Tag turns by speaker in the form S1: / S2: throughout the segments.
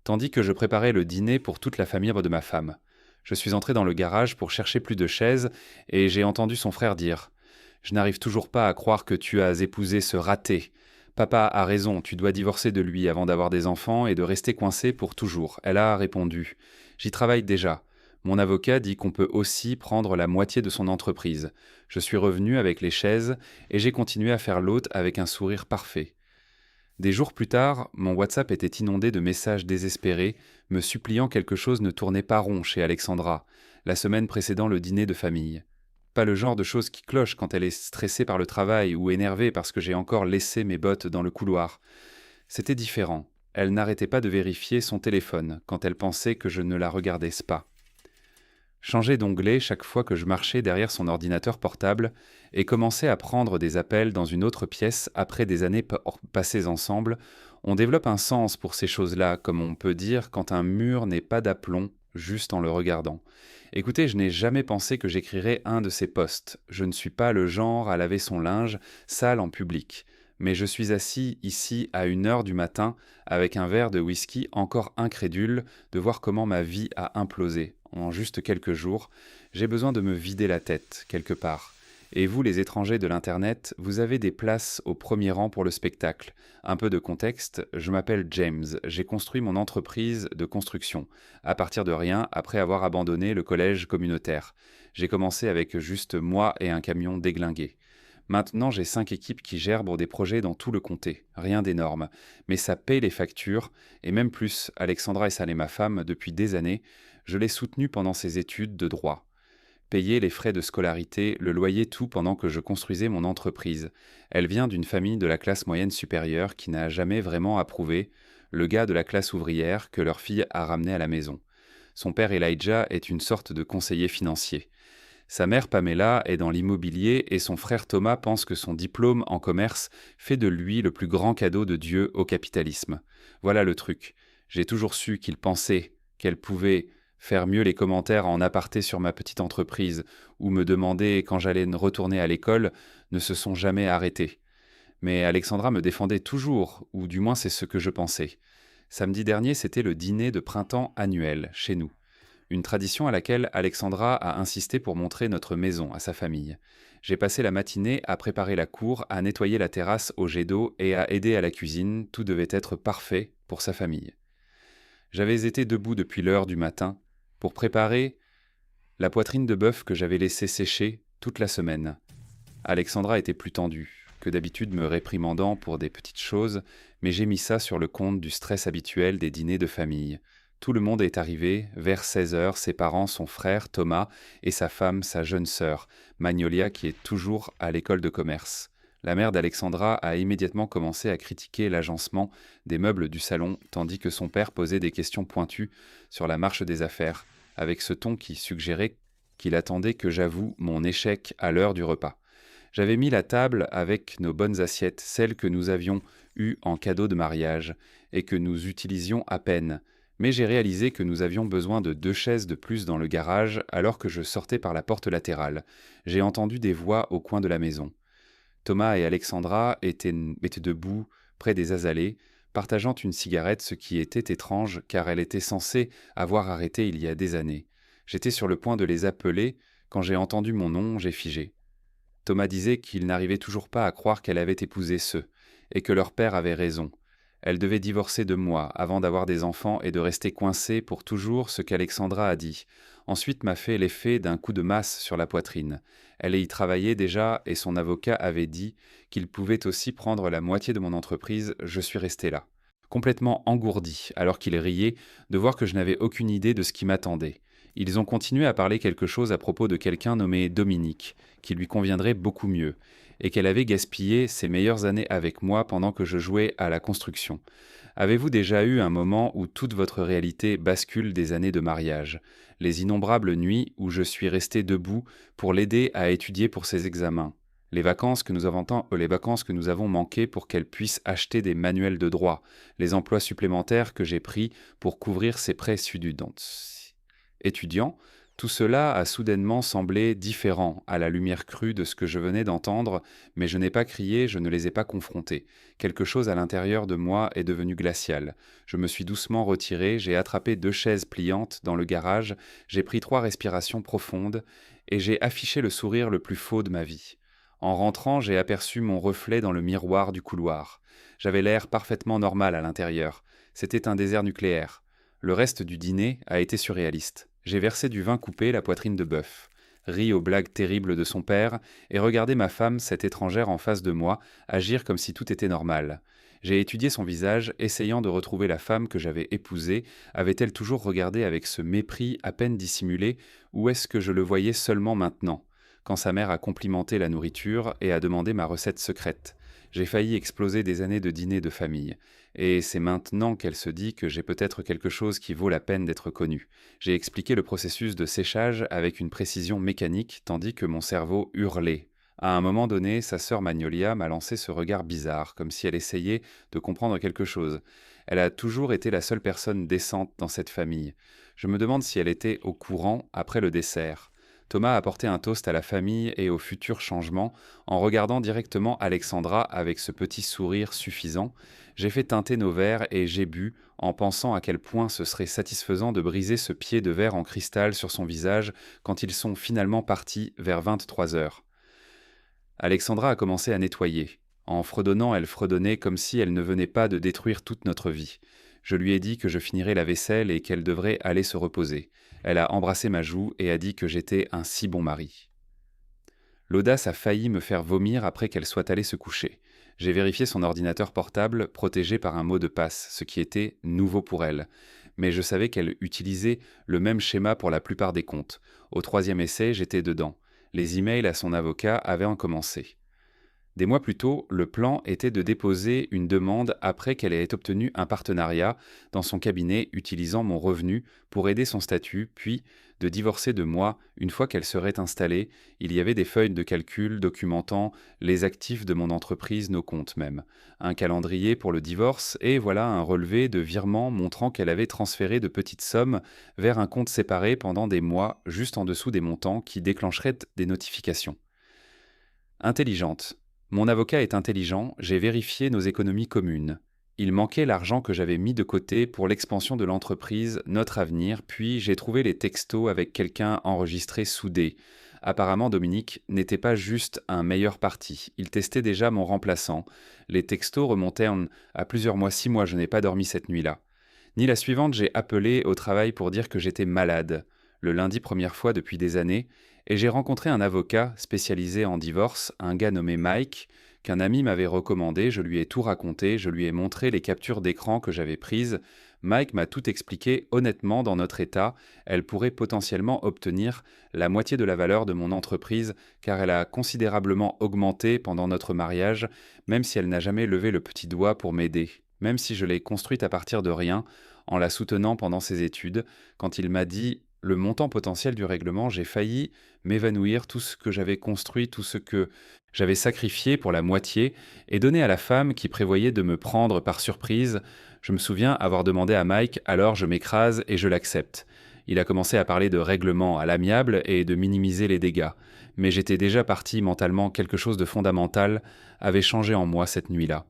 S1: tandis que je préparais le dîner pour toute la famille de ma femme. Je suis entré dans le garage pour chercher plus de chaises et j'ai entendu son frère dire: Je n'arrive toujours pas à croire que tu as épousé ce raté. Papa a raison, tu dois divorcer de lui avant d'avoir des enfants et de rester coincé pour toujours. Elle a répondu: J'y travaille déjà. Mon avocat dit qu'on peut aussi prendre la moitié de son entreprise. Je suis revenu avec les chaises et j'ai continué à faire l'hôte avec un sourire parfait. Des jours plus tard, mon WhatsApp était inondé de messages désespérés, me suppliant quelque chose ne tournait pas rond chez Alexandra, la semaine précédant le dîner de famille. Pas le genre de choses qui clochent quand elle est stressée par le travail ou énervée parce que j'ai encore laissé mes bottes dans le couloir. C'était différent. Elle n'arrêtait pas de vérifier son téléphone quand elle pensait que je ne la regardais pas. Changer d'onglet chaque fois que je marchais derrière son ordinateur portable et commençais à prendre des appels dans une autre pièce après des années passées ensemble, on développe un sens pour ces choses-là, comme on peut dire quand un mur n'est pas d'aplomb juste en le regardant. Écoutez, je n'ai jamais pensé que j'écrirais un de ces posts. Je ne suis pas le genre à laver son linge sale en public. Mais je suis assis ici à 1 heure du matin avec un verre de whisky encore incrédule de voir comment ma vie a implosé en juste quelques jours. J'ai besoin de me vider la tête, quelque part. Et vous, les étrangers de l'Internet, vous avez des places au premier rang pour le spectacle. Un peu de contexte, je m'appelle James, j'ai construit mon entreprise de construction, à partir de rien après avoir abandonné le collège communautaire. J'ai commencé avec juste moi et un camion déglingué. Maintenant, j'ai 5 équipes qui gèrent des projets dans tout le comté. Rien d'énorme. Mais ça paye les factures, et même plus, Alexandra et Salé, ma femme, depuis des années, je l'ai soutenue pendant ses études de droit. Payer les frais de scolarité, le loyer, tout pendant que je construisais mon entreprise. Elle vient d'une famille de la classe moyenne supérieure qui n'a jamais vraiment approuvé le gars de la classe ouvrière que leur fille a ramené à la maison. Son père Elijah est une sorte de conseiller financier. Sa mère Pamela est dans l'immobilier et son frère Thomas pense que son diplôme en commerce fait de lui le plus grand cadeau de Dieu au capitalisme. Voilà le truc. J'ai toujours su qu'il pensait qu'elle pouvait faire mieux les commentaires en aparté sur ma petite entreprise ou me demander quand j'allais retourner à l'école ne se sont jamais arrêtés. Mais Alexandra me défendait toujours, ou du moins c'est ce que je pensais. Samedi dernier, c'était le dîner de printemps annuel, chez nous. Une tradition à laquelle Alexandra a insisté pour montrer notre maison à sa famille. J'ai passé la matinée à préparer la cour, à nettoyer la terrasse au jet d'eau et à aider à la cuisine, tout devait être parfait pour sa famille. J'avais été debout depuis l'heure du matin pour préparer la poitrine de bœuf que j'avais laissée sécher toute la semaine. Alexandra était plus tendue que d'habitude, me réprimandant pour des petites choses, mais j'ai mis ça sur le compte du stress habituel des dîners de famille. Tout le monde est arrivé, vers 16 heures, ses parents, son frère, Thomas, et sa femme, sa jeune sœur, Magnolia, qui est toujours à l'école de commerce. La mère d'Alexandra a immédiatement commencé à critiquer l'agencement des meubles du salon, tandis que son père posait des questions pointues sur la marche des affaires, avec ce ton qui suggérait qu'il attendait que j'avoue mon échec à l'heure du repas. J'avais mis la table avec nos bonnes assiettes, celles que nous avions eues en cadeau de mariage, et que nous utilisions à peine. Mais j'ai réalisé que nous avions besoin de 2 chaises de plus dans le garage alors que je sortais par la porte latérale. J'ai entendu des voix au coin de la maison. Thomas et Alexandra étaient debout près des azalées, partageant une cigarette, ce qui était étrange car elle était censée avoir arrêté il y a des années. J'étais sur le point de les appeler quand j'ai entendu mon nom, j'ai figé. Thomas disait qu'il n'arrivait toujours pas à croire qu'elle avait épousé ceux, et que leur père avait raison. Elle devait divorcer de moi avant d'avoir des enfants et de rester coincée pour toujours, ce qu'Alexandra a dit. Ensuite m'a fait l'effet d'un coup de masse sur la poitrine. Elle y travaillait déjà et son avocat avait dit qu'il pouvait aussi prendre la moitié de mon entreprise. Je suis resté là, complètement engourdi, alors qu'il riait, de voir que je n'avais aucune idée de ce qui m'attendait. Ils ont continué à parler quelque chose à propos de quelqu'un nommé Dominique, qui lui conviendrait beaucoup mieux, et qu'elle avait gaspillé ses meilleures années avec moi pendant que je jouais à la construction. Avez-vous déjà eu un moment où toute votre réalité bascule des années de mariage? Les innombrables nuits où je suis resté debout pour l'aider à étudier pour ses examens. Les vacances que nous avons manquées pour qu'elle puisse acheter des manuels de droit. Les emplois supplémentaires que j'ai pris pour couvrir ses prêts étudiants. Tout cela a soudainement semblé différent à la lumière crue de ce que je venais d'entendre, mais je n'ai pas crié, je ne les ai pas confrontés. Quelque chose à l'intérieur de moi est devenu glacial. Je me suis doucement retiré, j'ai attrapé 2 chaises pliantes dans le garage, j'ai pris 3 respirations profondes, et j'ai affiché le sourire le plus faux de ma vie. En rentrant, j'ai aperçu mon reflet dans le miroir du couloir. J'avais l'air parfaitement normal à l'intérieur. C'était un désert nucléaire. Le reste du dîner a été surréaliste. J'ai versé du vin coupé la poitrine de bœuf, ri aux blagues terribles de son père, et regardé ma femme, cette étrangère en face de moi, agir comme si tout était normal. J'ai étudié son visage, essayant de retrouver la femme que j'avais épousée. Avait-elle toujours regardé avec ce mépris à peine dissimulé, ou est-ce que je le voyais seulement maintenant, quand sa mère a complimenté la nourriture et a demandé ma recette secrète? J'ai failli exploser des années de dîner de famille. Et c'est maintenant qu'elle se dit que j'ai peut-être quelque chose qui vaut la peine d'être connu. J'ai expliqué le processus de séchage avec une précision mécanique, tandis que mon cerveau hurlait. À un moment donné, sa sœur Magnolia m'a lancé ce regard bizarre, comme si elle essayait de comprendre quelque chose. Elle a toujours été la seule personne décente dans cette famille. Je me demande si elle était au courant après le dessert. Thomas a apporté un toast à la famille et au futur changement en regardant directement Alexandra avec ce petit sourire suffisant. J'ai fait teinter nos verres et j'ai bu en pensant à quel point ce serait satisfaisant de briser ce pied de verre en cristal sur son visage quand ils sont finalement partis vers 23 heures. Alexandra a commencé à nettoyer. En fredonnant, elle fredonnait comme si elle ne venait pas de détruire toute notre vie. Je lui ai dit que je finirais la vaisselle et qu'elle devrait aller se reposer. Elle a embrassé ma joue et a dit que j'étais un si bon mari. L'audace a failli me faire vomir après qu'elle soit allée se coucher. J'ai vérifié son ordinateur portable protégé par un mot de passe, ce qui était nouveau pour elle. Mais je savais qu'elle utilisait le même schéma pour la plupart des comptes. Au 3e essai, j'étais dedans. Les emails à son avocat avaient en commencé. Des mois plus tôt, le plan était de déposer une demande après qu'elle ait obtenu un partenariat dans son cabinet utilisant mon revenu pour aider son statut, puis de divorcer de moi une fois qu'elle serait installée. Il y avait des feuilles de calcul documentant les actifs de mon entreprise, nos comptes même, un calendrier pour le divorce et voilà un relevé de virement montrant qu'elle avait transféré de petites sommes vers un compte séparé pendant des mois juste en dessous des montants qui déclencheraient des notifications. Intelligente. Mon avocat est intelligent, j'ai vérifié nos économies communes. Il manquait l'argent que j'avais mis de côté pour l'expansion de l'entreprise, notre avenir, puis j'ai trouvé les textos avec quelqu'un enregistré soudé. Apparemment, Dominique n'était pas juste un meilleur parti, il testait déjà mon remplaçant. Les textos remontaient à plusieurs mois, 6 mois, je n'ai pas dormi cette nuit-là. Ni la suivante, j'ai appelé au travail pour dire que j'étais malade, le lundi première fois depuis des années, et j'ai rencontré un avocat spécialisé en divorce, un gars nommé Mike, qu'un ami m'avait recommandé, je lui ai tout raconté, je lui ai montré les captures d'écran que j'avais prises. Mike m'a tout expliqué honnêtement dans notre état, elle pourrait potentiellement obtenir la moitié de la valeur de mon entreprise car elle a considérablement augmenté pendant notre mariage, même si elle n'a jamais levé le petit doigt pour m'aider, même si je l'ai construite à partir de rien, en la soutenant pendant ses études. Quand il m'a dit le montant potentiel du règlement, j'ai failli m'évanouir, tout ce que j'avais construit, tout ce que j'avais sacrifié pour la moitié, et donné à la femme qui prévoyait de me prendre par surprise. Je me souviens avoir demandé à Mike, alors je m'écrase et je l'accepte. Il a commencé à parler de règlement à l'amiable et de minimiser les dégâts. Mais j'étais déjà parti mentalement, quelque chose de fondamental avait changé en moi cette nuit-là.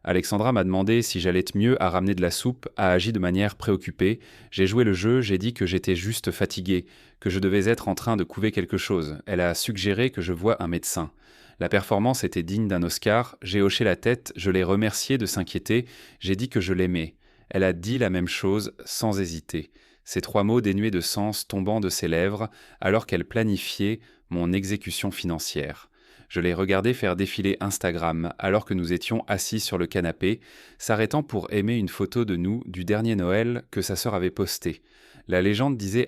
S1: Alexandra m'a demandé si j'allais mieux à ramener de la soupe, a agi de manière préoccupée. J'ai joué le jeu, j'ai dit que j'étais juste fatigué, que je devais être en train de couver quelque chose. Elle a suggéré que je voie un médecin. La performance était digne d'un Oscar, j'ai hoché la tête, je l'ai remerciée de s'inquiéter, j'ai dit que je l'aimais. Elle a dit la même chose, sans hésiter. Ces 3 mots dénués de sens tombant de ses lèvres, alors qu'elle planifiait mon exécution financière. Je l'ai regardé faire défiler Instagram alors que nous étions assis sur le canapé, s'arrêtant pour aimer une photo de nous du dernier Noël que sa sœur avait posté. La légende disait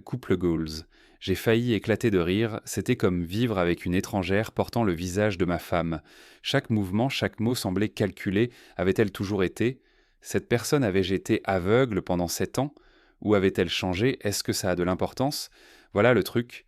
S1: #couple goals. J'ai failli éclater de rire, c'était comme vivre avec une étrangère portant le visage de ma femme. Chaque mouvement, chaque mot semblait calculé, avait-elle toujours été? Cette personne avait-je été aveugle pendant 7 ans? Ou avait-elle changé? Est-ce que ça a de l'importance? Voilà le truc.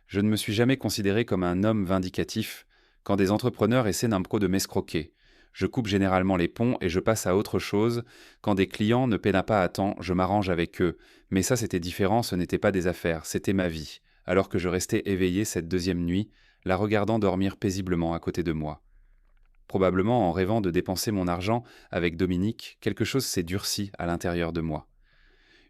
S1: Je ne me suis jamais considéré comme un homme vindicatif quand des entrepreneurs essaient d'un pro de m'escroquer. Je coupe généralement les ponts et je passe à autre chose. Quand des clients ne peinent pas à temps, je m'arrange avec eux. Mais ça, c'était différent, ce n'était pas des affaires, c'était ma vie. Alors que je restais éveillé cette deuxième nuit, la regardant dormir paisiblement à côté de moi. Probablement en rêvant de dépenser mon argent avec Dominique, quelque chose s'est durci à l'intérieur de moi.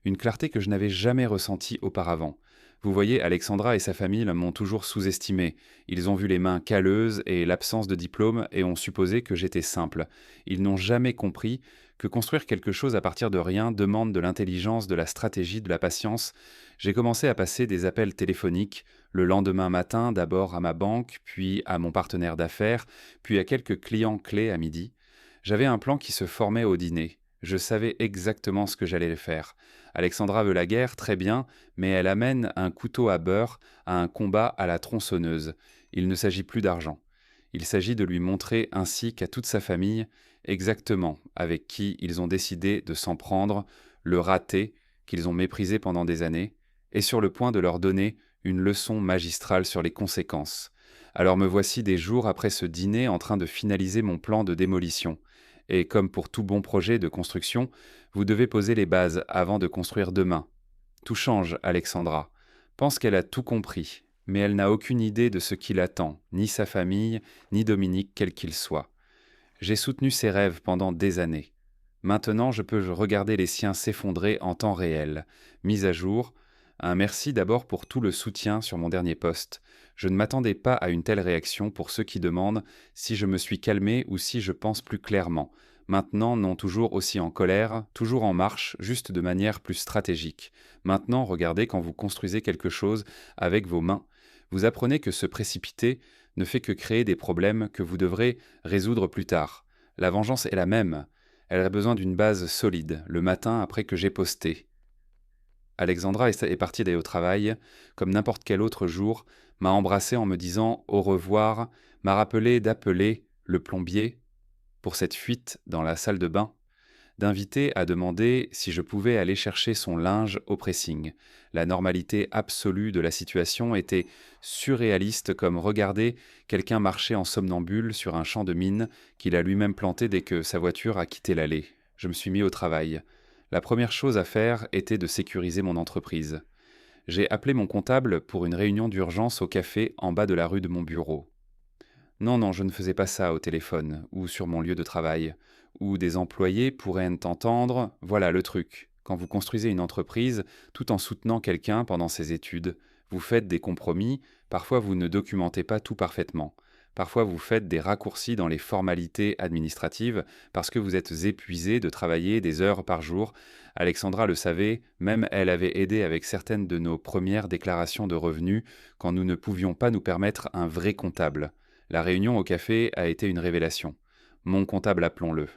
S1: Une clarté que je n'avais jamais ressentie auparavant. Vous voyez, Alexandra et sa famille m'ont toujours sous-estimé. Ils ont vu les mains calleuses et l'absence de diplôme et ont supposé que j'étais simple. Ils n'ont jamais compris que construire quelque chose à partir de rien demande de l'intelligence, de la stratégie, de la patience. J'ai commencé à passer des appels téléphoniques, le lendemain matin d'abord à ma banque, puis à mon partenaire d'affaires, puis à quelques clients clés à midi. J'avais un plan qui se formait au dîner. Je savais exactement ce que j'allais faire. Alexandra veut la guerre, très bien, mais elle amène un couteau à beurre à un combat à la tronçonneuse. Il ne s'agit plus d'argent. Il s'agit de lui montrer ainsi qu'à toute sa famille exactement avec qui ils ont décidé de s'en prendre, le raté qu'ils ont méprisé pendant des années, et sur le point de leur donner une leçon magistrale sur les conséquences. Alors me voici des jours après ce dîner en train de finaliser mon plan de démolition. Et comme pour tout bon projet de construction, vous devez poser les bases avant de construire demain. Tout change, Alexandra. Pense qu'elle a tout compris, mais elle n'a aucune idée de ce qui l'attend, ni sa famille, ni Dominique, quel qu'il soit. J'ai soutenu ses rêves pendant des années. Maintenant, je peux regarder les siens s'effondrer en temps réel. Mise à jour. Un merci d'abord pour tout le soutien sur mon dernier poste. Je ne m'attendais pas à une telle réaction pour ceux qui demandent si je me suis calmé ou si je pense plus clairement. Maintenant, non toujours aussi en colère, toujours en marche, juste de manière plus stratégique. Maintenant, regardez quand vous construisez quelque chose avec vos mains. Vous apprenez que se précipiter ne fait que créer des problèmes que vous devrez résoudre plus tard. La vengeance est la même. Elle a besoin d'une base solide, le matin après que j'ai posté. Alexandra est partie d'aller au travail, comme n'importe quel autre jour, m'a embrassé en me disant au revoir, m'a rappelé d'appeler le plombier pour cette fuite dans la salle de bain, d'inviter à demander si je pouvais aller chercher son linge au pressing. La normalité absolue de la situation était surréaliste comme regarder quelqu'un marcher en somnambule sur un champ de mine qu'il a lui-même planté dès que sa voiture a quitté l'allée. Je me suis mis au travail. La première chose à faire était de sécuriser mon entreprise. J'ai appelé mon comptable pour une réunion d'urgence au café en bas de la rue de mon bureau. Non, non, je ne faisais pas ça au téléphone ou sur mon lieu de travail, où des employés pourraient t'entendre. Voilà le truc. Quand vous construisez une entreprise, tout en soutenant quelqu'un pendant ses études, vous faites des compromis, parfois vous ne documentez pas tout parfaitement. Parfois vous faites des raccourcis dans les formalités administratives parce que vous êtes épuisé de travailler des heures par jour. Alexandra le savait, même elle avait aidé avec certaines de nos premières déclarations de revenus quand nous ne pouvions pas nous permettre un vrai comptable. La réunion au café a été une révélation. Mon comptable, appelons-le.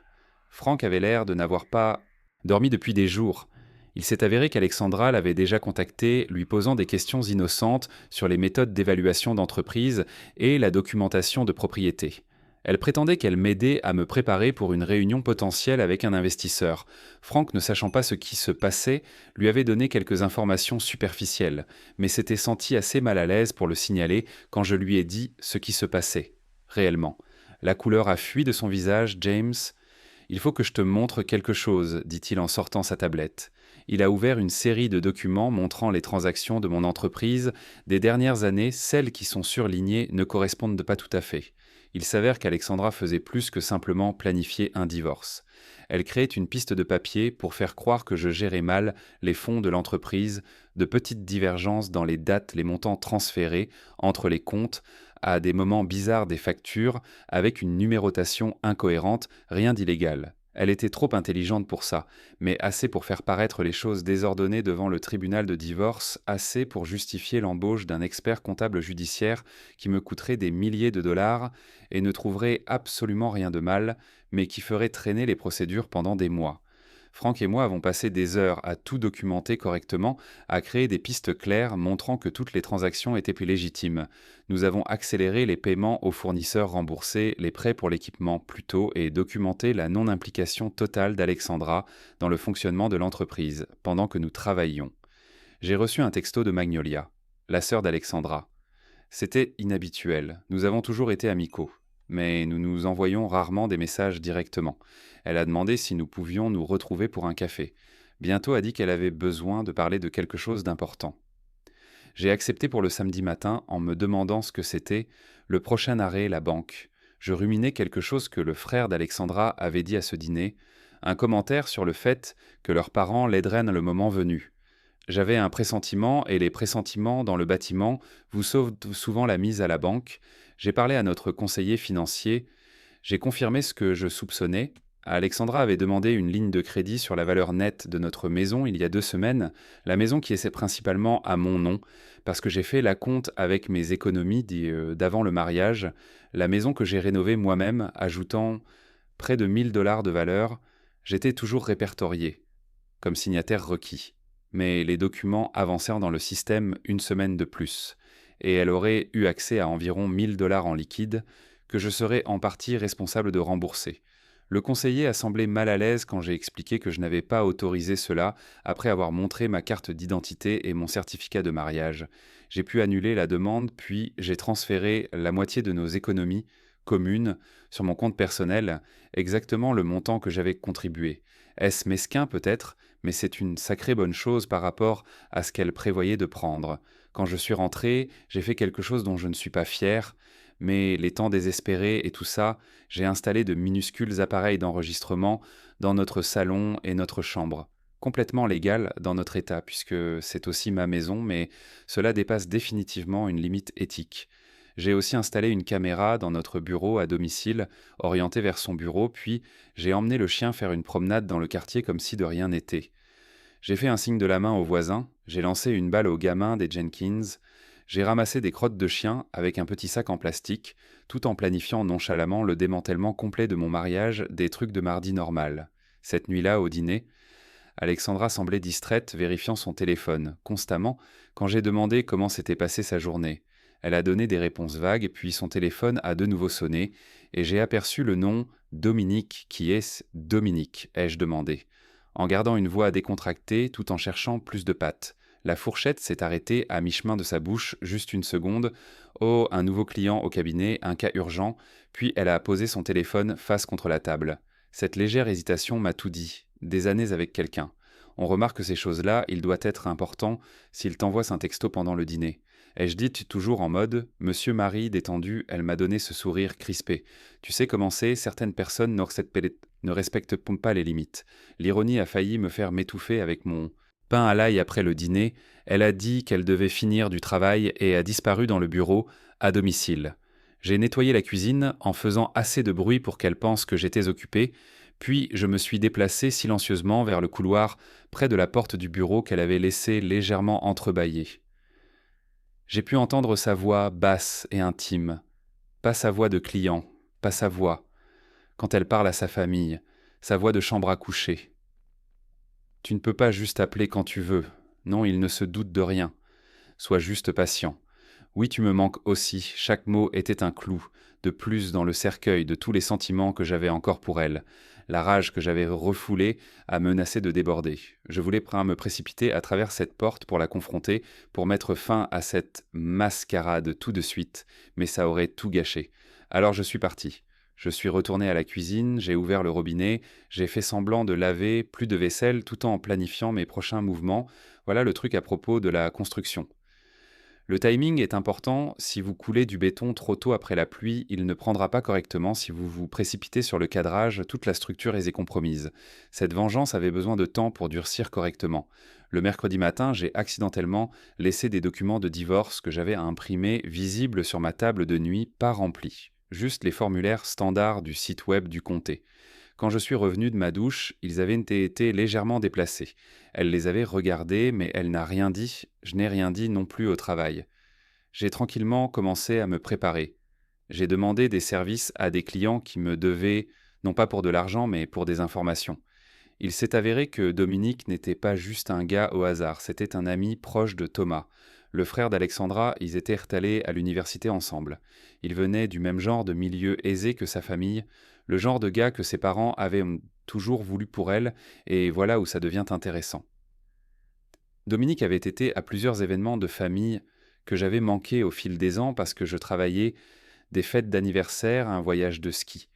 S1: Franck avait l'air de n'avoir pas dormi depuis des jours. Il s'est avéré qu'Alexandra l'avait déjà contacté, lui posant des questions innocentes sur les méthodes d'évaluation d'entreprise et la documentation de propriété. Elle prétendait qu'elle m'aidait à me préparer pour une réunion potentielle avec un investisseur. Franck, ne sachant pas ce qui se passait, lui avait donné quelques informations superficielles, mais s'était senti assez mal à l'aise pour le signaler quand je lui ai dit ce qui se passait, réellement. La couleur a fui de son visage, James. Il faut que je te montre quelque chose, dit-il en sortant sa tablette. Il a ouvert une série de documents montrant les transactions de mon entreprise. Des dernières années, celles qui sont surlignées ne correspondent pas tout à fait. Il s'avère qu'Alexandra faisait plus que simplement planifier un divorce. Elle créait une piste de papier pour faire croire que je gérais mal les fonds de l'entreprise, de petites divergences dans les dates, les montants transférés entre les comptes, à des moments bizarres des factures, avec une numérotation incohérente, rien d'illégal. Elle était trop intelligente pour ça, mais assez pour faire paraître les choses désordonnées devant le tribunal de divorce, assez pour justifier l'embauche d'un expert comptable judiciaire qui me coûterait des milliers de dollars et ne trouverait absolument rien de mal, mais qui ferait traîner les procédures pendant des mois. Franck et moi avons passé des heures à tout documenter correctement, à créer des pistes claires montrant que toutes les transactions étaient plus légitimes. Nous avons accéléré les paiements aux fournisseurs remboursés, les prêts pour l'équipement plus tôt et documenté la non-implication totale d'Alexandra dans le fonctionnement de l'entreprise, pendant que nous travaillions. J'ai reçu un texto de Magnolia, la sœur d'Alexandra. C'était inhabituel, nous avons toujours été amicaux. mais nous nous envoyons rarement des messages directement. Elle a demandé si nous pouvions nous retrouver pour un café. Bientôt a dit qu'elle avait besoin de parler de quelque chose d'important. J'ai accepté pour le samedi matin en me demandant ce que c'était. Le prochain arrêt, la banque. Je ruminais quelque chose que le frère d'Alexandra avait dit à ce dîner, un commentaire sur le fait que leurs parents l'aideraient le moment venu. J'avais un pressentiment, et les pressentiments dans le bâtiment vous sauvent souvent la mise à la banque. J'ai parlé à notre conseiller financier, j'ai confirmé ce que je soupçonnais. Alexandra avait demandé une ligne de crédit sur la valeur nette de notre maison il y a 2 semaines, la maison qui est principalement à mon nom, parce que j'ai fait la compte avec mes économies d'avant le mariage, la maison que j'ai rénovée moi-même, ajoutant près de 1 000 $ de valeur, j'étais toujours répertorié, comme signataire requis. Mais les documents avancèrent dans le système 1 semaine de plus, et elle aurait eu accès à environ 1 000 $ en liquide, que je serais en partie responsable de rembourser. Le conseiller a semblé mal à l'aise quand j'ai expliqué que je n'avais pas autorisé cela après avoir montré ma carte d'identité et mon certificat de mariage. J'ai pu annuler la demande, puis j'ai transféré la moitié de nos économies communes sur mon compte personnel, exactement le montant que j'avais contribué. Est-ce mesquin peut-être, mais c'est une sacrée bonne chose par rapport à ce qu'elle prévoyait de prendre. Quand je suis rentré, j'ai fait quelque chose dont je ne suis pas fier, mais les temps désespérés et tout ça, j'ai installé de minuscules appareils d'enregistrement dans notre salon et notre chambre. Complètement légal dans notre état, puisque c'est aussi ma maison, mais cela dépasse définitivement une limite éthique. J'ai aussi installé une caméra dans notre bureau à domicile, orientée vers son bureau, puis j'ai emmené le chien faire une promenade dans le quartier comme si de rien n'était. J'ai fait un signe de la main aux voisins, j'ai lancé une balle aux gamins des Jenkins, j'ai ramassé des crottes de chien avec un petit sac en plastique, tout en planifiant nonchalamment le démantèlement complet de mon mariage des trucs de mardi normal. Cette nuit-là, au dîner, Alexandra semblait distraite, vérifiant son téléphone, constamment, quand j'ai demandé comment s'était passée sa journée. Elle a donné des réponses vagues, puis son téléphone a de nouveau sonné, et j'ai aperçu le nom Dominique. Qui est-ce Dominique ai-je demandé, en gardant une voix décontractée tout en cherchant plus de pattes. La fourchette s'est arrêtée à mi-chemin de sa bouche, juste une seconde. Oh, un nouveau client au cabinet, un cas urgent, puis elle a posé son téléphone face contre la table. Cette légère hésitation m'a tout dit. Des années avec quelqu'un. On remarque ces choses-là, il doit être important s'il t'envoie un texto pendant le dîner. Ai-je dit toujours en mode « Monsieur Marie, détendu », elle m'a donné ce sourire crispé. Tu sais comment c'est, certaines personnes ne respectent pas les limites. L'ironie a failli me faire m'étouffer avec mon pain à l'ail après le dîner. Elle a dit qu'elle devait finir du travail et a disparu dans le bureau, à domicile. J'ai nettoyé la cuisine en faisant assez de bruit pour qu'elle pense que j'étais occupé, puis je me suis déplacé silencieusement vers le couloir près de la porte du bureau qu'elle avait laissée légèrement entrebâillée. J'ai pu entendre sa voix basse et intime, pas sa voix de client, pas sa voix, quand elle parle à sa famille, sa voix de chambre à coucher. Tu ne peux pas juste appeler quand tu veux, non, il ne se doute de rien. Sois juste patient. Oui, tu me manques aussi, chaque mot était un clou, de plus dans le cercueil de tous les sentiments que j'avais encore pour elle. La rage que j'avais refoulée a menacé de déborder. Je voulais me précipiter à travers cette porte pour la confronter, pour mettre fin à cette mascarade tout de suite, mais ça aurait tout gâché. Alors je suis parti. Je suis retourné à la cuisine, j'ai ouvert le robinet, j'ai fait semblant de laver plus de vaisselle tout en planifiant mes prochains mouvements. Voilà le truc à propos de la construction. Le timing est important. Si vous coulez du béton trop tôt après la pluie, il ne prendra pas correctement. Si vous vous précipitez sur le cadrage, toute la structure est compromise. Cette vengeance avait besoin de temps pour durcir correctement. Le mercredi matin, j'ai accidentellement laissé des documents de divorce que j'avais à imprimer visibles sur ma table de nuit, pas remplis. Juste les formulaires standards du site web du comté. Quand je suis revenu de ma douche, ils avaient été légèrement déplacés. Elle les avait regardés, mais elle n'a rien dit, je n'ai rien dit non plus au travail. J'ai tranquillement commencé à me préparer. J'ai demandé des services à des clients qui me devaient, non pas pour de l'argent, mais pour des informations. Il s'est avéré que Dominique n'était pas juste un gars au hasard, c'était un ami proche de Thomas. Le frère d'Alexandra, ils étaient allés à l'université ensemble. Il venait du même genre de milieu aisé que sa famille, le genre de gars que ses parents avaient toujours voulu pour elle, et voilà où ça devient intéressant. Dominique avait été à plusieurs événements de famille que j'avais manqués au fil des ans parce que je travaillais des fêtes d'anniversaire, un voyage de ski,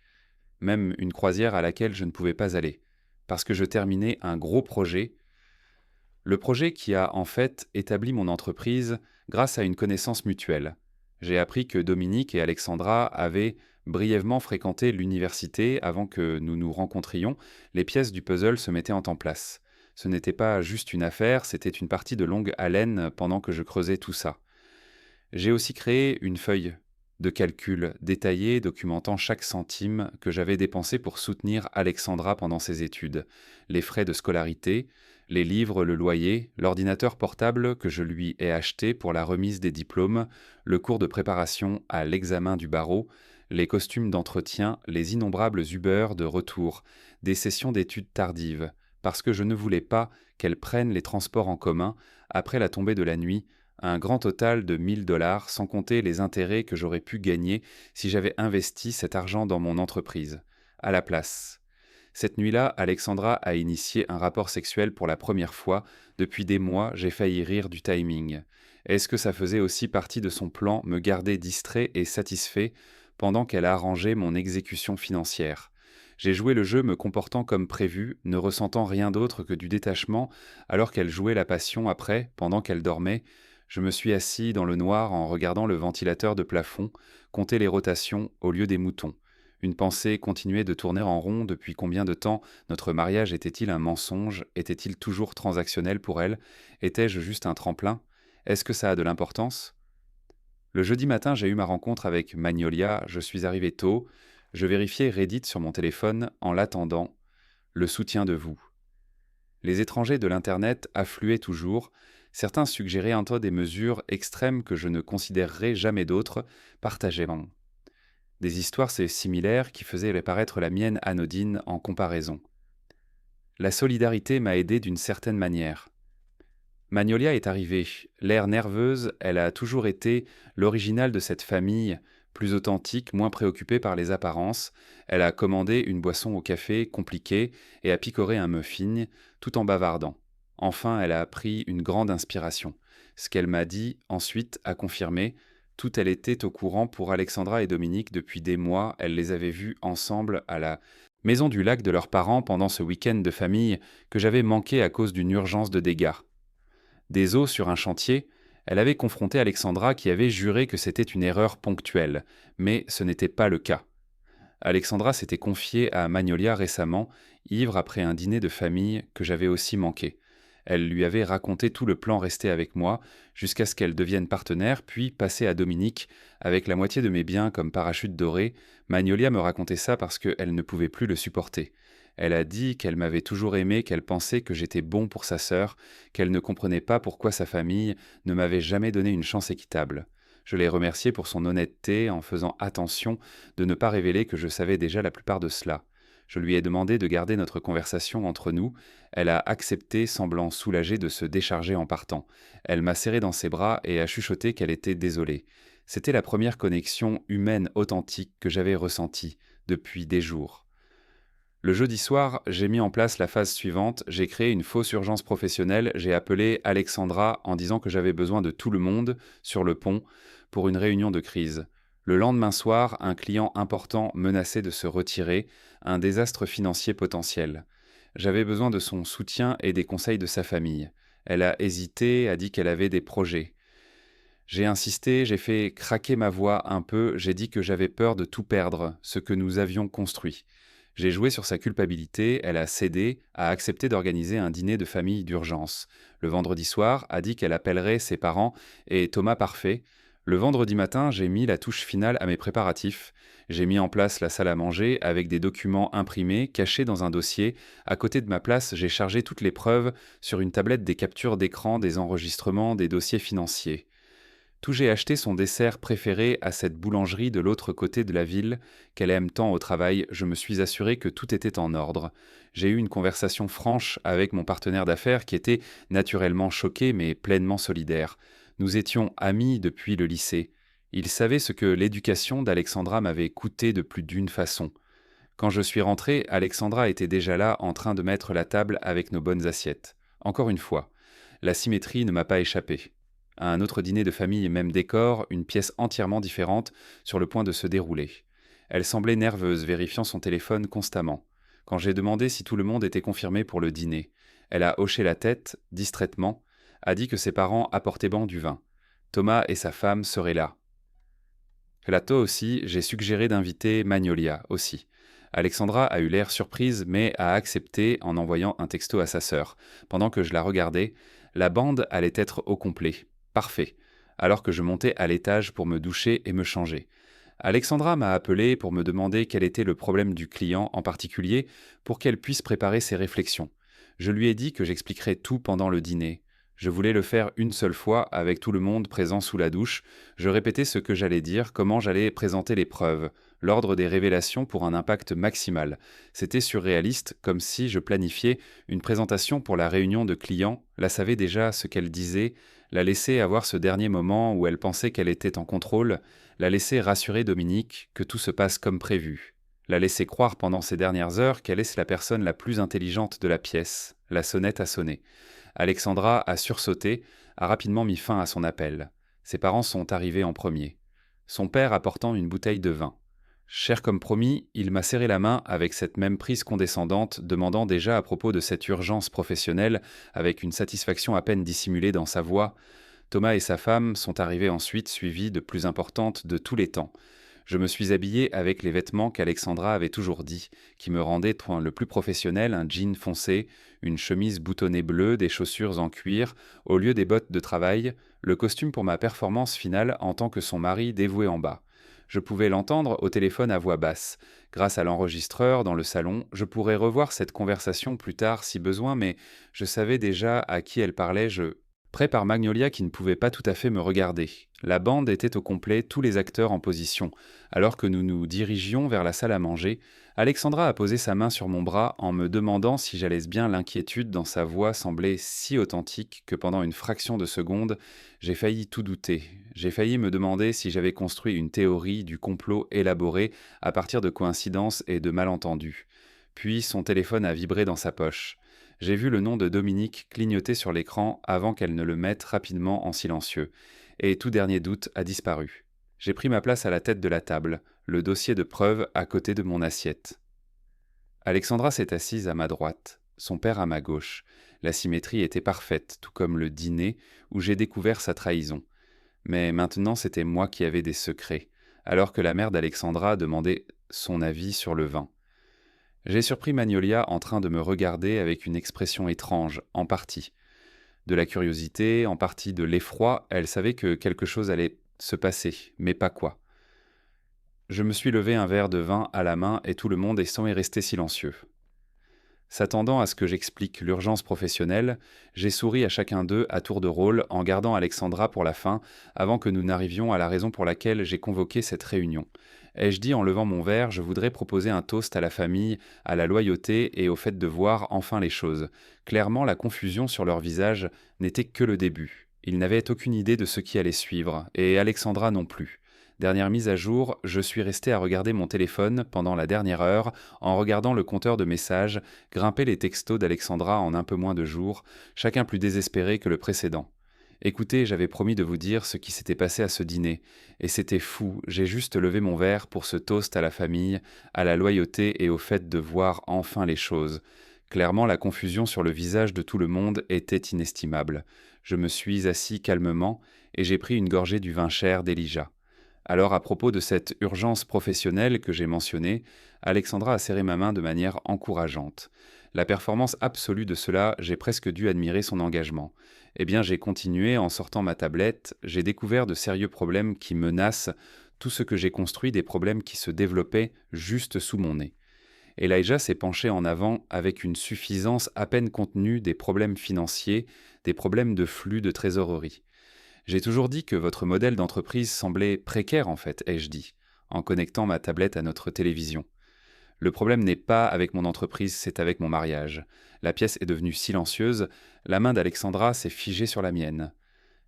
S1: même une croisière à laquelle je ne pouvais pas aller, parce que je terminais un gros projet, le projet qui a en fait établi mon entreprise grâce à une connaissance mutuelle. J'ai appris que Dominique et Alexandra avaient brièvement fréquenté l'université avant que nous nous rencontrions, les pièces du puzzle se mettaient en place. Ce n'était pas juste une affaire, c'était une partie de longue haleine pendant que je creusais tout ça. J'ai aussi créé une feuille de calcul détaillée documentant chaque centime que j'avais dépensé pour soutenir Alexandra pendant ses études, les frais de scolarité, les livres, le loyer, l'ordinateur portable que je lui ai acheté pour la remise des diplômes, le cours de préparation à l'examen du barreau, les costumes d'entretien, les innombrables Uber de retour, des sessions d'études tardives, parce que je ne voulais pas qu'elle prenne les transports en commun après la tombée de la nuit, un grand total de 1 000 $ sans compter les intérêts que j'aurais pu gagner si j'avais investi cet argent dans mon entreprise. À la place. Cette nuit-là, Alexandra a initié un rapport sexuel pour la première fois. Depuis des mois, j'ai failli rire du timing. Est-ce que ça faisait aussi partie de son plan me garder distrait et satisfait pendant qu'elle arrangeait mon exécution financière? J'ai joué le jeu me comportant comme prévu, ne ressentant rien d'autre que du détachement, alors qu'elle jouait la passion après, pendant qu'elle dormait. Je me suis assis dans le noir en regardant le ventilateur de plafond, compter les rotations au lieu des moutons. Une pensée continuait de tourner en rond. Depuis combien de temps notre mariage était-il un mensonge? Était-il toujours transactionnel pour elle? Étais-je juste un tremplin? Est-ce que ça a de l'importance? Le jeudi matin, j'ai eu ma rencontre avec Magnolia. Je suis arrivé tôt. Je vérifiais Reddit sur mon téléphone en l'attendant. Le soutien de vous. Les étrangers de l'Internet affluaient toujours. Certains suggéraient un tas des mesures extrêmes que je ne considérerais jamais d'autres, partagément. Des histoires similaires qui faisaient paraître la mienne anodine en comparaison. La solidarité m'a aidé d'une certaine manière. Magnolia est arrivée. L'air nerveuse, elle a toujours été l'original de cette famille, plus authentique, moins préoccupée par les apparences. Elle a commandé une boisson au café compliquée et a picoré un muffin, tout en bavardant. Enfin, elle a pris une grande inspiration. Ce qu'elle m'a dit ensuite a confirmé. Tout elle était au courant pour Alexandra et Dominique depuis des mois. Elle les avait vus ensemble à la maison du lac de leurs parents pendant ce week-end de famille que j'avais manqué à cause d'une urgence de dégâts. Des eaux sur un chantier, elle avait confronté Alexandra qui avait juré que c'était une erreur ponctuelle, mais ce n'était pas le cas. Alexandra s'était confiée à Magnolia récemment, ivre après un dîner de famille que j'avais aussi manqué. Elle lui avait raconté tout le plan resté avec moi, jusqu'à ce qu'elle devienne partenaire, puis passer à Dominique, avec la moitié de mes biens comme parachute doré. Magnolia me racontait ça parce qu'elle ne pouvait plus le supporter. Elle a dit qu'elle m'avait toujours aimé, qu'elle pensait que j'étais bon pour sa sœur, qu'elle ne comprenait pas pourquoi sa famille ne m'avait jamais donné une chance équitable. Je l'ai remerciée pour son honnêteté en faisant attention de ne pas révéler que je savais déjà la plupart de cela. Je lui ai demandé de garder notre conversation entre nous. Elle a accepté, semblant soulagée de se décharger en partant. Elle m'a serré dans ses bras et a chuchoté qu'elle était désolée. C'était la première connexion humaine authentique que j'avais ressentie depuis des jours. Le jeudi soir, j'ai mis en place la phase suivante. J'ai créé une fausse urgence professionnelle. J'ai appelé Alexandra en disant que j'avais besoin de tout le monde sur le pont pour une réunion de crise. Le lendemain soir, un client important menaçait de se retirer, un désastre financier potentiel. J'avais besoin de son soutien et des conseils de sa famille. Elle a hésité, a dit qu'elle avait des projets. J'ai insisté, j'ai fait craquer ma voix un peu, j'ai dit que j'avais peur de tout perdre, ce que nous avions construit. J'ai joué sur sa culpabilité, elle a cédé, a accepté d'organiser un dîner de famille d'urgence. Le vendredi soir, a dit qu'elle appellerait ses parents et Thomas parfait. Le vendredi matin, j'ai mis la touche finale à mes préparatifs. J'ai mis en place la salle à manger avec des documents imprimés, cachés dans un dossier. À côté de ma place, j'ai chargé toutes les preuves sur une tablette, des captures d'écran, des enregistrements, des dossiers financiers. Tout j'ai acheté son dessert préféré à cette boulangerie de l'autre côté de la ville qu'elle aime tant au travail. Je me suis assuré que tout était en ordre. J'ai eu une conversation franche avec mon partenaire d'affaires qui était naturellement choqué mais pleinement solidaire. Nous étions amis depuis le lycée. Il savait ce que l'éducation d'Alexandra m'avait coûté de plus d'une façon. Quand je suis rentré, Alexandra était déjà là en train de mettre la table avec nos bonnes assiettes. Encore une fois, la symétrie ne m'a pas échappé. À un autre dîner de famille et même décor, une pièce entièrement différente sur le point de se dérouler. Elle semblait nerveuse, vérifiant son téléphone constamment. Quand j'ai demandé si tout le monde était confirmé pour le dîner, elle a hoché la tête, distraitement, a dit que ses parents apportaient du vin. Thomas et sa femme seraient là. Là-tôt aussi, j'ai suggéré d'inviter Magnolia aussi. Alexandra a eu l'air surprise, mais a accepté en envoyant un texto à sa sœur. Pendant que je la regardais, la bande allait être au complet. Parfait. Alors que je montais à l'étage pour me doucher et me changer. Alexandra m'a appelé pour me demander quel était le problème du client en particulier pour qu'elle puisse préparer ses réflexions. Je lui ai dit que j'expliquerais tout pendant le dîner. Je voulais le faire une seule fois avec tout le monde présent sous la douche. Je répétais ce que j'allais dire, comment j'allais présenter les preuves, l'ordre des révélations pour un impact maximal. C'était surréaliste, comme si je planifiais une présentation pour la réunion de clients, la savait déjà ce qu'elle disait, la laissait avoir ce dernier moment où elle pensait qu'elle était en contrôle, la laisser rassurer Dominique que tout se passe comme prévu, la laisser croire pendant ces dernières heures qu'elle est la personne la plus intelligente de la pièce. La sonnette a sonné. Alexandra a sursauté, a rapidement mis fin à son appel. Ses parents sont arrivés en premier. Son père apportant une bouteille de vin. Cher comme promis, il m'a serré la main avec cette même prise condescendante, demandant déjà à propos de cette urgence professionnelle, avec une satisfaction à peine dissimulée dans sa voix. Thomas et sa femme sont arrivés ensuite, suivis de plus importantes de tous les temps. Je me suis habillé avec les vêtements qu'Alexandra avait toujours dit, qui me rendaient le plus professionnel, un jean foncé, une chemise boutonnée bleue, des chaussures en cuir, au lieu des bottes de travail, le costume pour ma performance finale en tant que son mari dévoué en bas. Je pouvais l'entendre au téléphone à voix basse. Grâce à l'enregistreur dans le salon, je pourrais revoir cette conversation plus tard si besoin, mais je savais déjà à qui elle parlait, prêt par Magnolia qui ne pouvait pas tout à fait me regarder. La bande était au complet, tous les acteurs en position. Alors que nous nous dirigions vers la salle à manger, Alexandra a posé sa main sur mon bras en me demandant si j'allais bien. L'inquiétude dans sa voix semblait si authentique que pendant une fraction de seconde, j'ai failli tout douter. J'ai failli me demander si j'avais construit une théorie du complot élaborée à partir de coïncidences et de malentendus. Puis son téléphone a vibré dans sa poche. J'ai vu le nom de Dominique clignoter sur l'écran avant qu'elle ne le mette rapidement en silencieux, et tout dernier doute a disparu. J'ai pris ma place à la tête de la table, le dossier de preuves à côté de mon assiette. Alexandra s'est assise à ma droite, son père à ma gauche. La symétrie était parfaite, tout comme le dîner où j'ai découvert sa trahison. Mais maintenant c'était moi qui avais des secrets, alors que la mère d'Alexandra demandait son avis sur le vin. J'ai surpris Magnolia en train de me regarder avec une expression étrange, en partie. De la curiosité, en partie de l'effroi, elle savait que quelque chose allait se passer, mais pas quoi. Je me suis levé un verre de vin à la main et tout le monde est resté silencieux. S'attendant à ce que j'explique l'urgence professionnelle, j'ai souri à chacun d'eux à tour de rôle en gardant Alexandra pour la fin, avant que nous n'arrivions à la raison pour laquelle j'ai convoqué cette réunion. Ai-je dit en levant mon verre, je voudrais proposer un toast à la famille, à la loyauté et au fait de voir enfin les choses. Clairement, la confusion sur leur visage n'était que le début. Ils n'avaient aucune idée de ce qui allait suivre, et Alexandra non plus. Dernière mise à jour, je suis resté à regarder mon téléphone pendant la dernière heure, en regardant le compteur de messages, grimper les textos d'Alexandra en un peu moins de jours, chacun plus désespéré que le précédent. Écoutez, j'avais promis de vous dire ce qui s'était passé à ce dîner, et c'était fou, j'ai juste levé mon verre pour ce toast à la famille, à la loyauté et au fait de voir enfin les choses. Clairement, la confusion sur le visage de tout le monde était inestimable. Je me suis assis calmement, et j'ai pris une gorgée du vin cher d'Elijah. Alors, à propos de cette urgence professionnelle que j'ai mentionnée, Alexandra a serré ma main de manière encourageante. La performance absolue de cela, j'ai presque dû admirer son engagement. Eh bien, j'ai continué en sortant ma tablette, j'ai découvert de sérieux problèmes qui menacent tout ce que j'ai construit, des problèmes qui se développaient juste sous mon nez. Elijah s'est penché en avant avec une suffisance à peine contenue des problèmes financiers, des problèmes de flux de trésorerie. J'ai toujours dit que votre modèle d'entreprise semblait précaire en fait, ai-je dit, en connectant ma tablette à notre télévision. Le problème n'est pas avec mon entreprise, c'est avec mon mariage. La pièce est devenue silencieuse, la main d'Alexandra s'est figée sur la mienne.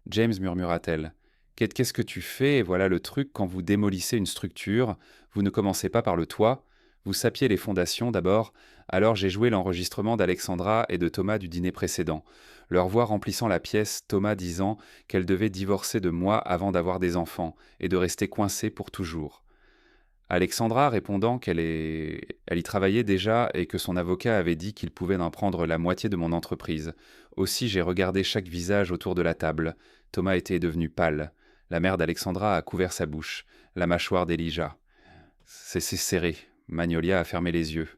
S1: James, murmura-t-elle, qu'est-ce que tu fais? Et voilà le truc, quand vous démolissez une structure, vous ne commencez pas par le toit, vous sapiez les fondations d'abord, alors j'ai joué l'enregistrement d'Alexandra et de Thomas du dîner précédent. Leur voix remplissant la pièce, Thomas disant qu'elle devait divorcer de moi avant d'avoir des enfants et de rester coincée pour toujours. Alexandra répondant elle y travaillait déjà et que son avocat avait dit qu'il pouvait en prendre la moitié de mon entreprise. Aussi j'ai regardé chaque visage autour de la table. Thomas était devenu pâle. La mère d'Alexandra a couvert sa bouche, la mâchoire d'Elijah. C'est serré. Magnolia a fermé les yeux,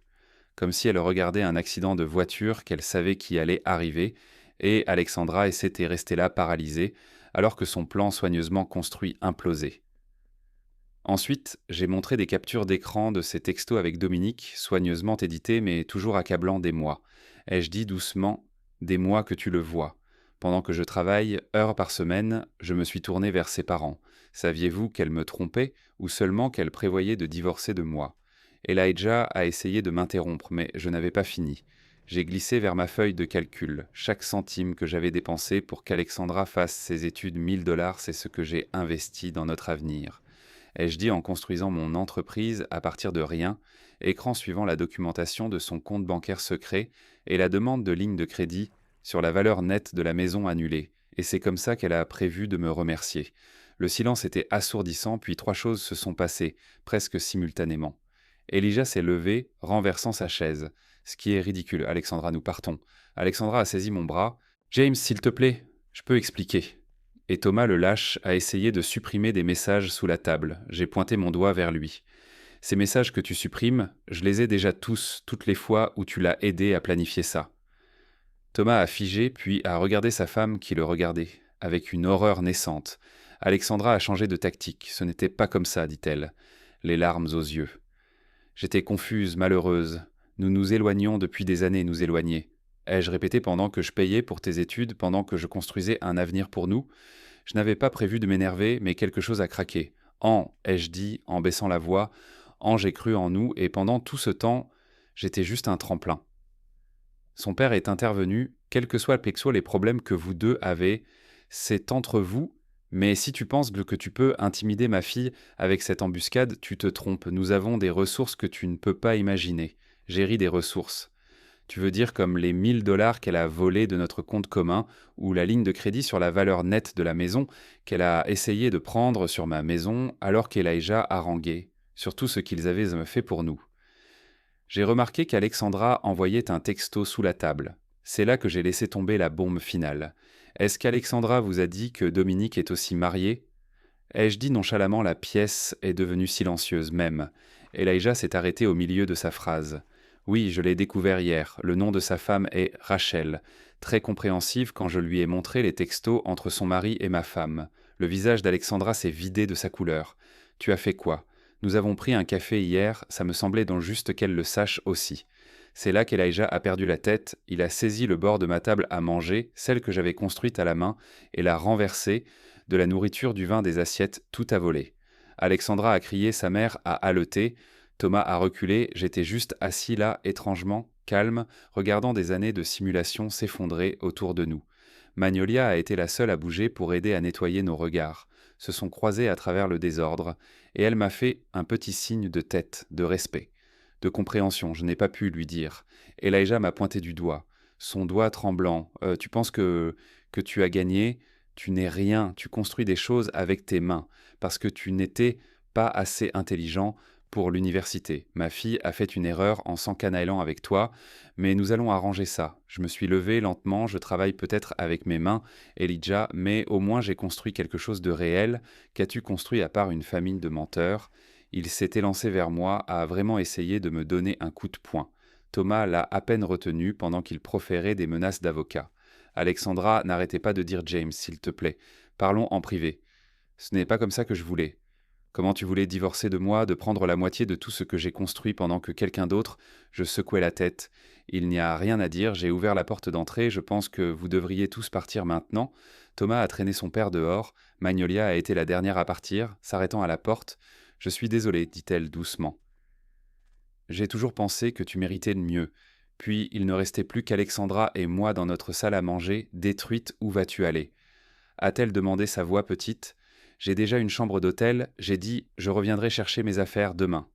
S1: comme si elle regardait un accident de voiture qu'elle savait qui allait arriver, et Alexandra s'était restée là paralysée, alors que son plan soigneusement construit implosait. Ensuite, j'ai montré des captures d'écran de ces textos avec Dominique, soigneusement édités mais toujours accablant des mois. Ai-je dit doucement « des mois que tu le vois ». Pendant que je travaille, heures par semaine, je me suis tourné vers ses parents. Saviez-vous qu'elle me trompait ou seulement qu'elle prévoyait de divorcer de moi? Elijah a essayé de m'interrompre, mais je n'avais pas fini. J'ai glissé vers ma feuille de calcul. Chaque centime que j'avais dépensé pour qu'Alexandra fasse ses études, 1 000 $, c'est ce que j'ai investi dans notre avenir. Ai-je dit en construisant mon entreprise à partir de rien, écran suivant la documentation de son compte bancaire secret et la demande de ligne de crédit sur la valeur nette de la maison annulée, et c'est comme ça qu'elle a prévu de me remercier. Le silence était assourdissant, puis 3 choses se sont passées, presque simultanément. Elijah s'est levé, renversant sa chaise. Ce qui est ridicule, Alexandra, nous partons. Alexandra a saisi mon bras. James, s'il te plaît, je peux expliquer. Et Thomas le lâche a essayé de supprimer des messages sous la table. J'ai pointé mon doigt vers lui. Ces messages que tu supprimes, je les ai déjà tous, toutes les fois où tu l'as aidé à planifier ça. Thomas a figé, puis a regardé sa femme qui le regardait, avec une horreur naissante. Alexandra a changé de tactique. Ce n'était pas comme ça, dit-elle, les larmes aux yeux. J'étais confuse, malheureuse. Nous nous éloignions depuis des années, nous éloigner. Ai-je répété pendant que je payais pour tes études, pendant que je construisais un avenir pour nous? Je n'avais pas prévu de m'énerver, mais quelque chose a craqué. Ai-je dit, en baissant la voix, j'ai cru en nous, et pendant tout ce temps, j'étais juste un tremplin. Son père est intervenu, quels que soient les problèmes que vous deux avez, c'est entre vous, mais si tu penses que tu peux intimider ma fille avec cette embuscade, tu te trompes. Nous avons des ressources que tu ne peux pas imaginer. J'ai ri des ressources. Tu veux dire comme les 1 000 $ qu'elle a volés de notre compte commun ou la ligne de crédit sur la valeur nette de la maison qu'elle a essayé de prendre sur ma maison alors qu'Elijah haranguait sur tout ce qu'ils avaient fait pour nous. J'ai remarqué qu'Alexandra envoyait un texto sous la table. C'est là que j'ai laissé tomber la bombe finale. Est-ce qu'Alexandra vous a dit que Dominique est aussi marié? Ai-je dit nonchalamment, la pièce est devenue silencieuse même. Elijah s'est arrêté au milieu de sa phrase. Oui, je l'ai découvert hier. Le nom de sa femme est Rachel. Très compréhensive quand je lui ai montré les textos entre son mari et ma femme. Le visage d'Alexandra s'est vidé de sa couleur. Tu as fait quoi? Nous avons pris un café hier, ça me semblait donc juste qu'elle le sache aussi. C'est là qu'Elijah a perdu la tête, il a saisi le bord de ma table à manger, celle que j'avais construite à la main, et l'a renversée, de la nourriture, du vin, des assiettes, tout a volé. Alexandra a crié, sa mère a haleté, Thomas a reculé, j'étais juste assis là, étrangement, calme, regardant des années de simulation s'effondrer autour de nous. Magnolia a été la seule à bouger pour aider à nettoyer nos regards, se sont croisés à travers le désordre, et elle m'a fait un petit signe de tête, de respect, de compréhension, je n'ai pas pu lui dire. Elijah m'a pointé du doigt, son doigt tremblant. Tu penses que tu as gagné? Tu n'es rien, tu construis des choses avec tes mains, parce que tu n'étais pas assez intelligent pour l'université. Ma fille a fait une erreur en s'encanaillant avec toi, mais nous allons arranger ça. Je me suis levé lentement, je travaille peut-être avec mes mains, Elijah, mais au moins j'ai construit quelque chose de réel. Qu'as-tu construit à part une famille de menteurs? Il s'est élancé vers moi, a vraiment essayé de me donner un coup de poing. Thomas l'a à peine retenu pendant qu'il proférait des menaces d'avocat. Alexandra, n'arrêtez pas de dire James, s'il te plaît. Parlons en privé. Ce n'est pas comme ça que je voulais. Comment tu voulais divorcer de moi, de prendre la moitié de tout ce que j'ai construit pendant que quelqu'un d'autre? Je secouai la tête. Il n'y a rien à dire, j'ai ouvert la porte d'entrée, je pense que vous devriez tous partir maintenant. Thomas a traîné son père dehors, Magnolia a été la dernière à partir, s'arrêtant à la porte. Je suis désolée, dit-elle doucement. J'ai toujours pensé que tu méritais le mieux. Puis il ne restait plus qu'Alexandra et moi dans notre salle à manger, détruite, où vas-tu aller? A-t-elle demandé, sa voix petite. J'ai déjà une chambre d'hôtel, j'ai dit « Je reviendrai chercher mes affaires demain ».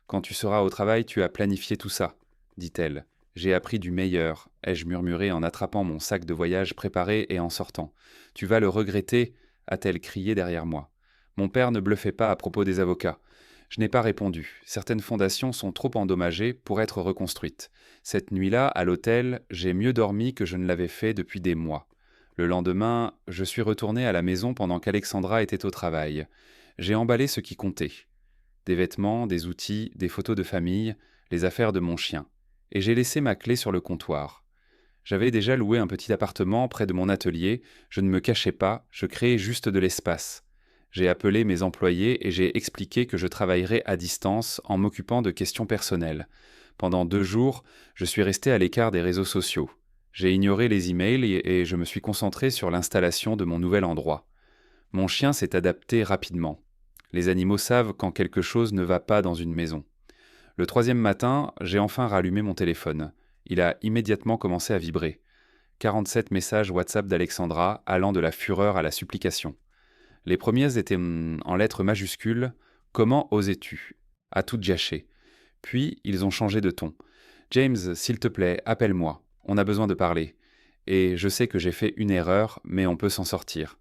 S1: Quand tu seras au travail, tu as planifié tout ça, dit-elle. J'ai appris du meilleur, ai-je murmuré en attrapant mon sac de voyage préparé et en sortant. Tu vas le regretter, a-t-elle crié derrière moi. Mon père ne bluffait pas à propos des avocats. Je n'ai pas répondu. Certaines fondations sont trop endommagées pour être reconstruites. Cette nuit-là, à l'hôtel, j'ai mieux dormi que je ne l'avais fait depuis des mois. Le lendemain, je suis retourné à la maison pendant qu'Alexandra était au travail. J'ai emballé ce qui comptait. Des vêtements, des outils, des photos de famille, les affaires de mon chien. Et j'ai laissé ma clé sur le comptoir. J'avais déjà loué un petit appartement près de mon atelier, je ne me cachais pas, je créais juste de l'espace. J'ai appelé mes employés et j'ai expliqué que je travaillerais à distance en m'occupant de questions personnelles. Pendant 2 jours, je suis resté à l'écart des réseaux sociaux. J'ai ignoré les emails et je me suis concentré sur l'installation de mon nouvel endroit. Mon chien s'est adapté rapidement. Les animaux savent quand quelque chose ne va pas dans une maison. Le troisième matin, j'ai enfin rallumé mon téléphone. Il a immédiatement commencé à vibrer. 47 messages WhatsApp d'Alexandra allant de la fureur à la supplication. Les premiers étaient en lettres majuscules. Comment osais-tu? À tout gâcher. Puis, ils ont changé de ton. James, s'il te plaît, appelle-moi. On a besoin de parler. Et je sais que j'ai fait une erreur, mais on peut s'en sortir.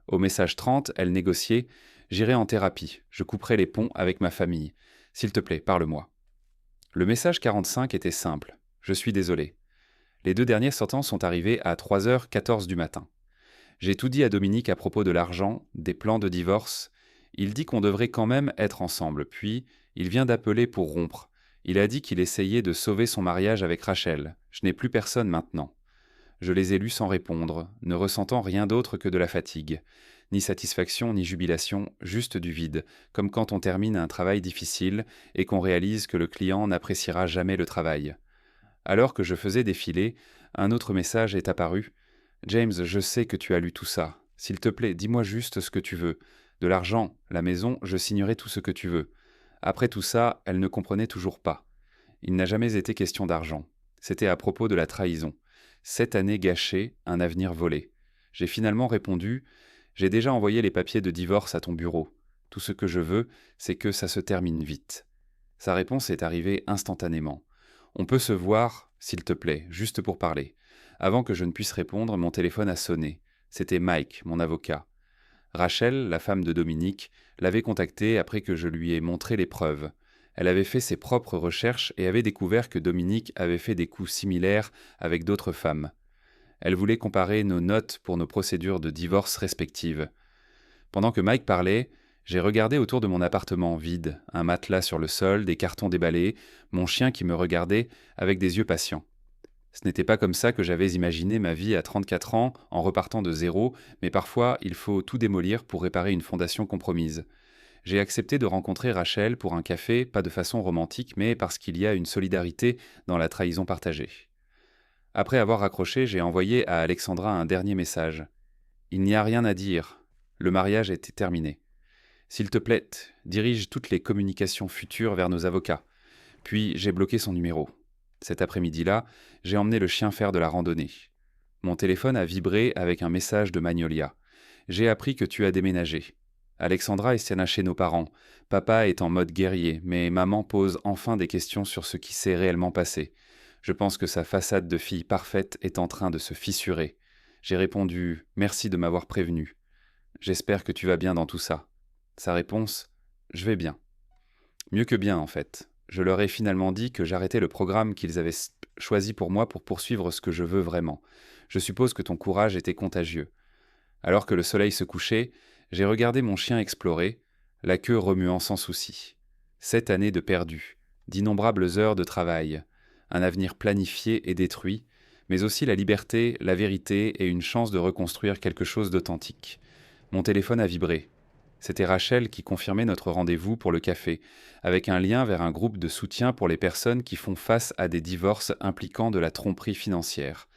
S1: Au message 30, elle négociait. J'irai en thérapie. Je couperai les ponts avec ma famille. S'il te plaît, parle-moi. Le message 45 était simple. Je suis désolé. Les 2 derniers sortants sont arrivés à 3h14 du matin. J'ai tout dit à Dominique à propos de l'argent, des plans de divorce. Il dit qu'on devrait quand même être ensemble, puis il vient d'appeler pour rompre. Il a dit qu'il essayait de sauver son mariage avec Rachel. Je n'ai plus personne maintenant. Je les ai lus sans répondre, ne ressentant rien d'autre que de la fatigue. Ni satisfaction, ni jubilation, juste du vide, comme quand on termine un travail difficile et qu'on réalise que le client n'appréciera jamais le travail. Alors que je faisais défiler, un autre message est apparu. « James, je sais que tu as lu tout ça. S'il te plaît, dis-moi juste ce que tu veux. De l'argent, la maison, je signerai tout ce que tu veux. » Après tout ça, elle ne comprenait toujours pas. Il n'a jamais été question d'argent. C'était à propos de la trahison. 7 années gâchées, un avenir volé. J'ai finalement répondu « J'ai déjà envoyé les papiers de divorce à ton bureau. Tout ce que je veux, c'est que ça se termine vite. » Sa réponse est arrivée instantanément. « On peut se voir, s'il te plaît, juste pour parler. » Avant que je ne puisse répondre, mon téléphone a sonné. C'était Mike, mon avocat. Rachel, la femme de Dominique, l'avait contacté après que je lui ai montré les preuves. Elle avait fait ses propres recherches et avait découvert que Dominique avait fait des coups similaires avec d'autres femmes. Elle voulait comparer nos notes pour nos procédures de divorce respectives. Pendant que Mike parlait, j'ai regardé autour de mon appartement vide, un matelas sur le sol, des cartons déballés, mon chien qui me regardait avec des yeux patients. Ce n'était pas comme ça que j'avais imaginé ma vie à 34 ans, en repartant de zéro, mais parfois il faut tout démolir pour réparer une fondation compromise. J'ai accepté de rencontrer Rachel pour un café, pas de façon romantique, mais parce qu'il y a une solidarité dans la trahison partagée. Après avoir raccroché, j'ai envoyé à Alexandra un dernier message. « Il n'y a rien à dire. Le mariage était terminé. S'il te plaît, dirige toutes les communications futures vers nos avocats. » Puis j'ai bloqué son numéro. Cet après-midi-là, j'ai emmené le chien faire de la randonnée. Mon téléphone a vibré avec un message de Magnolia. « J'ai appris que tu as déménagé. » Alexandra est chez nos parents. Papa est en mode guerrier, mais maman pose enfin des questions sur ce qui s'est réellement passé. Je pense que sa façade de fille parfaite est en train de se fissurer. J'ai répondu « Merci de m'avoir prévenu. J'espère que tu vas bien dans tout ça. » Sa réponse « Je vais bien. » Mieux que bien, en fait. Je leur ai finalement dit que j'arrêtais le programme qu'ils avaient choisi pour moi pour poursuivre ce que je veux vraiment. Je suppose que ton courage était contagieux. Alors que le soleil se couchait, j'ai regardé mon chien explorer, la queue remuant sans souci. 7 années de perdu, d'innombrables heures de travail, un avenir planifié et détruit, mais aussi la liberté, la vérité et une chance de reconstruire quelque chose d'authentique. Mon téléphone a vibré. C'était Rachel qui confirmait notre rendez-vous pour le café, avec un lien vers un groupe de soutien pour les personnes qui font face à des divorces impliquant de la tromperie financière.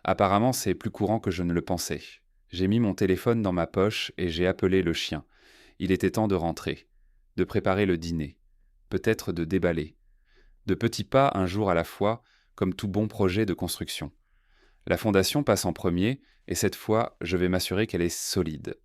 S1: Apparemment, c'est plus courant que je ne le pensais. J'ai mis mon téléphone dans ma poche et j'ai appelé le chien. Il était temps de rentrer, de préparer le dîner, peut-être de déballer. De petits pas un jour à la fois, comme tout bon projet de construction. La fondation passe en premier, et cette fois, je vais m'assurer qu'elle est solide.